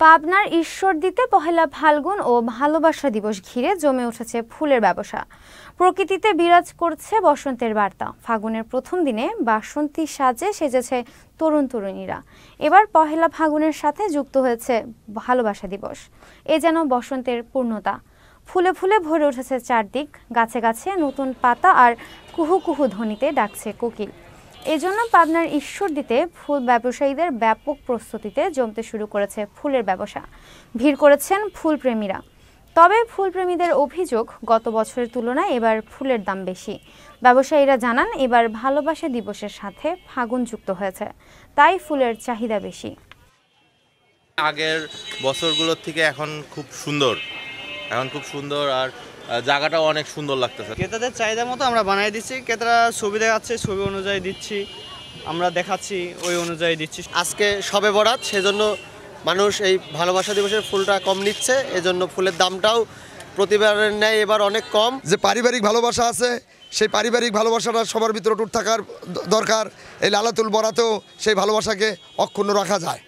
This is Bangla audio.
পাবনার ঈশ্বরদীতে পহেলা ফাল্গুন ও ভালোবাসা দিবস ঘিরে জমে উঠেছে ফুলের ব্যবসা। প্রকৃতিতে বিরাজ করছে বসন্তের বার্তা। ফাগুনের প্রথম দিনে বাসন্তী সাজে সেজেছে তরুণ তরুণীরা। এবার পহেলা ফাগুনের সাথে যুক্ত হয়েছে ভালোবাসা দিবস। এ যেন বসন্তের পূর্ণতা। ফুলে ফুলে ভরে উঠেছে চারদিক, গাছে গাছে নতুন পাতা আর কুহু কুহু ধ্বনিতে ডাকছে কোকিল। এজন্য পাবনার ঈশ্বরদীতে ফুল ব্যবসায়ীদের ব্যাপক প্রস্তুতিতে জমতে শুরু করেছে ফুলের ব্যবসা। ভিড় করেছেন ফুলপ্রেমীরা। তবে ফুলপ্রেমীদের অভিযোগ, গত বছরের তুলনায় এবার ফুলের দাম বেশি। ব্যবসায়ীরা জানান, এবার ভালোবাসা দিবসের সাথে ফাগুন যুক্ত হয়েছে, তাই ফুলের চাহিদা বেশি। আগের বছরগুলোর থেকে এখন খুব সুন্দর আর জায়গাটাও অনেক সুন্দর লাগতেছে। ক্রেতাদের চাহিদা মতো আমরা বানিয়ে দিচ্ছি। ক্রেতারা ছবি দেখাচ্ছে, ছবি অনুযায়ী দিচ্ছি, আমরা দেখাচ্ছি, ওই অনুযায়ী দিচ্ছি। আজকে শবে বরাত, সেজন্য মানুষ এই ভালোবাসা দিবসের ফুলটা কম নিচ্ছে। এজন্য ফুলের দামটাও প্রতিবারের ন্যায় এবার অনেক কম। যে পারিবারিক ভালোবাসা আছে, সেই পারিবারিক ভালোবাসাটা সবার ভিতরে অটুট থাকার দরকার। এই লালাতুল বরাতেও সেই ভালোবাসাকে অক্ষুণ্ণ রাখা যায়।